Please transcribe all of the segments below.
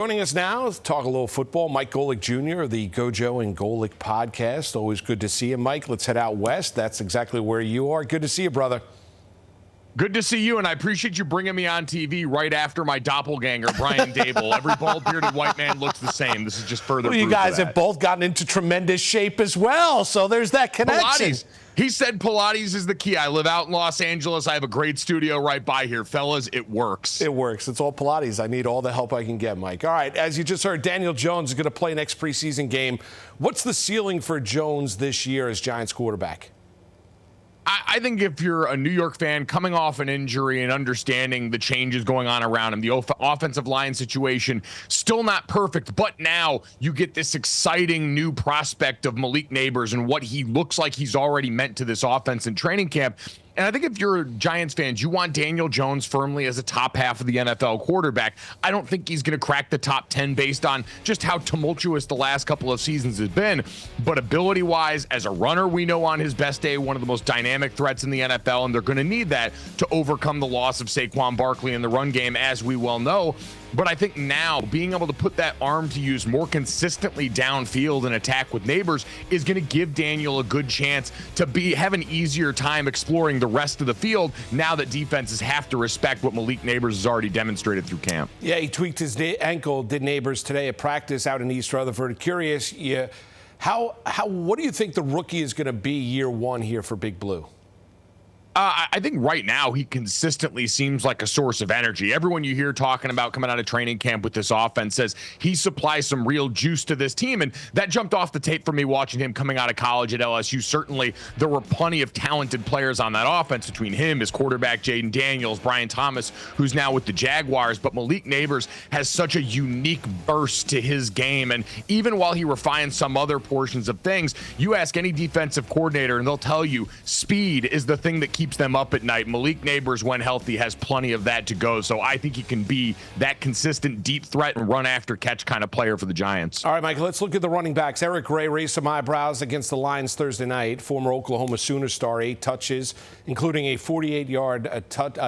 Joining us now to talk a little football, Mike Golic Jr. of the Gojo and Golic podcast. Always good to see you, Mike. Let's head out west. That's exactly where you are. Good to see you, brother. Good to see you, and I appreciate you bringing me on TV right after my doppelganger, Brian Dable. Every bald-bearded white man looks the same. This is just further proof you guys of that. have both gotten into tremendous shape as well, so there's that connection. Pilates. He said Pilates is the key. I live out in Los Angeles. I have a great studio right by here. Fellas, it works. It works. It's all Pilates. I need all the help I can get, Mike. All right, as you just heard, Daniel Jones is going to play next preseason game. What's the ceiling for Jones this year as Giants quarterback? I think if you're a New York fan coming off an injury and understanding the changes going on around him, the offensive line situation, still not perfect, but now you get this exciting new prospect of Malik Nabers and what he looks like he's already meant to this offense in training camp. And I think if you're Giants fans, you want Daniel Jones firmly as a top half of the NFL quarterback. I don't think he's going to crack the top 10 based on just how tumultuous the last couple of seasons has been. But ability-wise, as a runner, we know on his best day, one of the most dynamic threats in the NFL, and they're going to need that to overcome the loss of Saquon Barkley in the run game, as we well know. But I think now being able to put that arm to use more consistently downfield and attack with Nabers is going to give Daniel a good chance to have an easier time exploring the rest of the field now that defenses have to respect what Malik Nabers has already demonstrated through camp. Yeah, he tweaked his ankle, did Nabers today at practice out in East Rutherford. Curious, what do you think the rookie is going to be year one here for Big Blue? I think right now he consistently seems like a source of energy. Everyone you hear talking about coming out of training camp with this offense says he supplies some real juice to this team, and that jumped off the tape for me watching him coming out of college at LSU. Certainly, there were plenty of talented players on that offense between him, his quarterback, Jaden Daniels, Brian Thomas, who's now with the Jaguars, but Malik Nabers has such a unique burst to his game, and even while he refines some other portions of things, you ask any defensive coordinator, and they'll tell you speed is the thing that keeps them up at night. Malik Nabers, when healthy, has plenty of that to go. So I think he can be that consistent deep threat and run after catch kind of player for the Giants. All right, Michael, let's look at the running backs. Eric Gray raised some eyebrows against the Lions Thursday night. Former Oklahoma Sooner star, 8 touches, including a 48-yard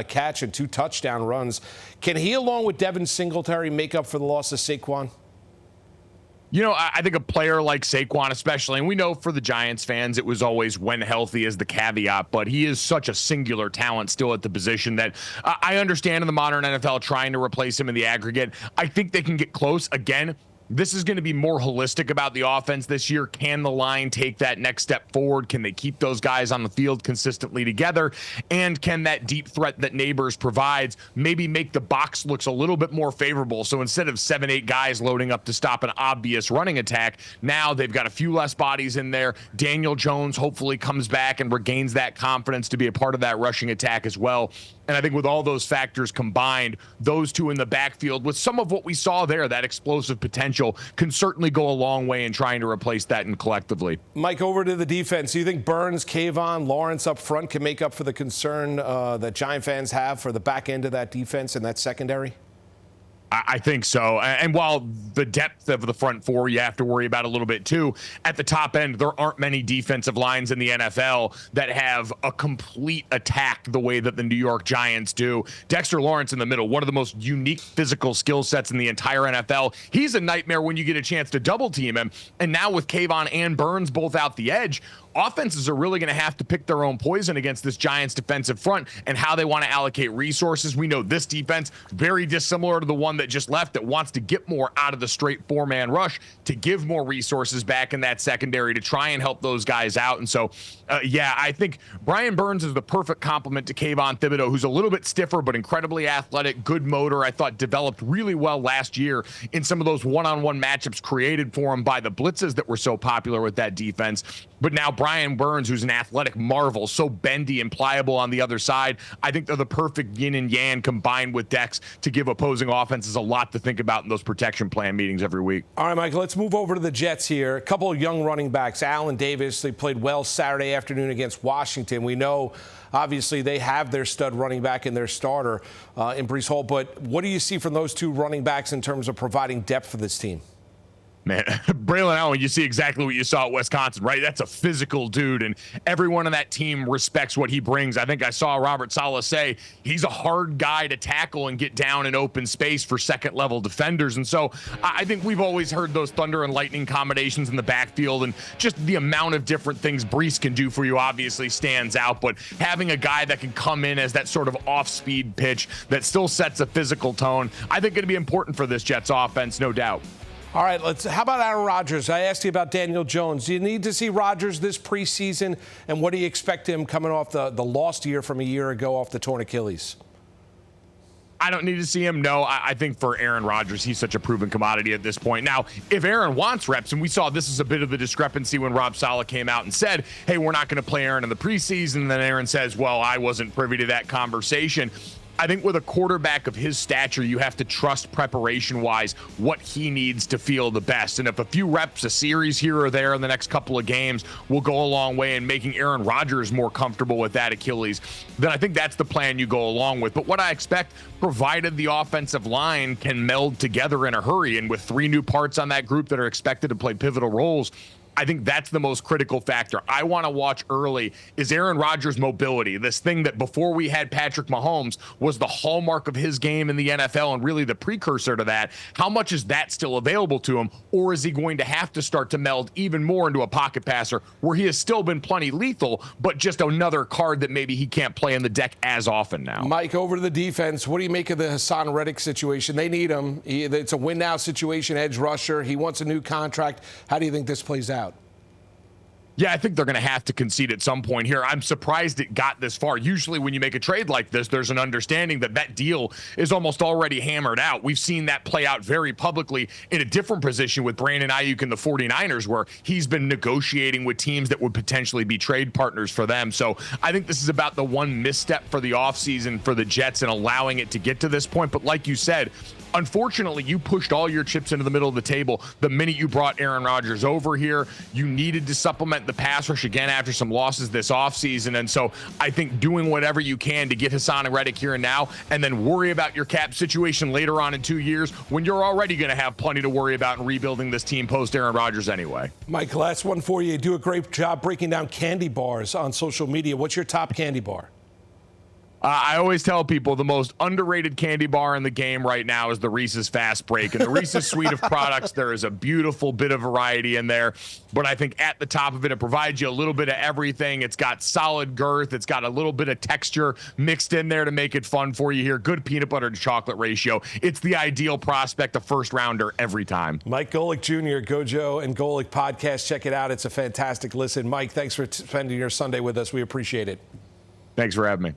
catch and 2 touchdown runs. Can he, along with Devin Singletary, make up for the loss of Saquon? You know, I think a player like Saquon especially, and we know for the Giants fans, it was always when healthy as the caveat, but he is such a singular talent still at the position that I understand in the modern NFL trying to replace him in the aggregate. I think they can get close. Again, this is going to be more holistic about the offense this year. Can the line take that next step forward? Can they keep those guys on the field consistently together? And can that deep threat that Nabers provides maybe make the box looks a little bit more favorable? So instead of 7-8 guys loading up to stop an obvious running attack, now they've got a few less bodies in there. Daniel Jones hopefully comes back and regains that confidence to be a part of that rushing attack as well. And I think with all those factors combined, those two in the backfield with some of what we saw there, that explosive potential, can certainly go a long way in trying to replace that and collectively. Mike, over to the defense. Do you think Burns, Kayvon, Lawrence up front can make up for the concern that Giant fans have for the back end of that defense and that secondary? I think so. And while the depth of the front four you have to worry about a little bit too, at the top end, there aren't many defensive lines in the NFL that have a complete attack the way that the New York Giants do. Dexter Lawrence in the middle, one of the most unique physical skill sets in the entire NFL. He's a nightmare when you get a chance to double team him. And now with Kayvon and Burns both out the edge, offenses are really going to have to pick their own poison against this Giants defensive front and how they want to allocate resources. We know this defense, very dissimilar to the one that just left, that wants to get more out of the straight 4-man rush to give more resources back in that secondary to try and help those guys out. And so, I think Brian Burns is the perfect complement to Kayvon Thibodeau, who's a little bit stiffer but incredibly athletic, good motor. I thought developed really well last year in some of those one-on-one matchups created for him by the blitzes that were so popular with that defense. But now Brian Burns, who's an athletic marvel, so bendy and pliable on the other side, I think they're the perfect yin and yang combined with Dex to give opposing offenses a lot to think about in those protection plan meetings every week. All right, Michael, let's move over to the Jets here. A couple of young running backs. Allen Davis, they played well Saturday afternoon against Washington. We know, obviously, they have their stud running back and their starter in Breece Hall. But what do you see from those two running backs in terms of providing depth for this team? Man, Braylon Allen, you see exactly what you saw at Wisconsin, right? That's a physical dude, and everyone on that team respects what he brings. I think I saw Robert Saleh say he's a hard guy to tackle and get down in open space for second-level defenders. And so I think we've always heard those thunder and lightning combinations in the backfield, and just the amount of different things Breece can do for you obviously stands out. But having a guy that can come in as that sort of off-speed pitch that still sets a physical tone, I think going to be important for this Jets offense, no doubt. All right, how about Aaron Rodgers? I asked you about Daniel Jones. Do you need to see Rodgers this preseason, and what do you expect him coming off the lost year from a year ago off the torn Achilles? I don't need to see him. No, I think for Aaron Rodgers, he's such a proven commodity at this point. Now, if Aaron wants reps, and we saw this is a bit of the discrepancy when Rob Saleh came out and said, hey, we're not going to play Aaron in the preseason. And then Aaron says, well, I wasn't privy to that conversation. I think with a quarterback of his stature, you have to trust preparation-wise what he needs to feel the best. And if a few reps, a series here or there in the next couple of games will go a long way in making Aaron Rodgers more comfortable with that Achilles, then I think that's the plan you go along with. But what I expect, provided the offensive line can meld together in a hurry, and with 3 new parts on that group that are expected to play pivotal roles, I think that's the most critical factor. I want to watch early is Aaron Rodgers' mobility, this thing that before we had Patrick Mahomes was the hallmark of his game in the NFL and really the precursor to that. How much is that still available to him? Or is he going to have to start to meld even more into a pocket passer where he has still been plenty lethal, but just another card that maybe he can't play in the deck as often now? Mike, over to the defense. What do you make of the Hassan Reddick situation? They need him. It's a win-now situation, edge rusher. He wants a new contract. How do you think this plays out? Yeah, I think they're going to have to concede at some point here. I'm surprised it got this far. Usually when you make a trade like this, there's an understanding that that deal is almost already hammered out. We've seen that play out very publicly in a different position with Brandon Ayuk and the 49ers, where he's been negotiating with teams that would potentially be trade partners for them. So I think this is about the one misstep for the offseason for the Jets and allowing it to get to this point. But like you said, unfortunately, you pushed all your chips into the middle of the table the minute you brought Aaron Rodgers over here. You needed to supplement the pass rush again after some losses this offseason. And so I think doing whatever you can to get Hassan Reddick here and now, and then worry about your cap situation later on in 2 years when you're already going to have plenty to worry about in rebuilding this team post Aaron Rodgers anyway. Mike, last one for you. You do a great job breaking down candy bars on social media. What's your top candy bar? I always tell people the most underrated candy bar in the game right now is the Reese's Fast Break. And the Reese's suite of products, there is a beautiful bit of variety in there. But I think at the top of it, it provides you a little bit of everything. It's got solid girth. It's got a little bit of texture mixed in there to make it fun for you here. Good peanut butter to chocolate ratio. It's the ideal prospect, a first rounder every time. Mike Golic Jr., Gojo and Golic podcast. Check it out. It's a fantastic listen. Mike, thanks for spending your Sunday with us. We appreciate it. Thanks for having me.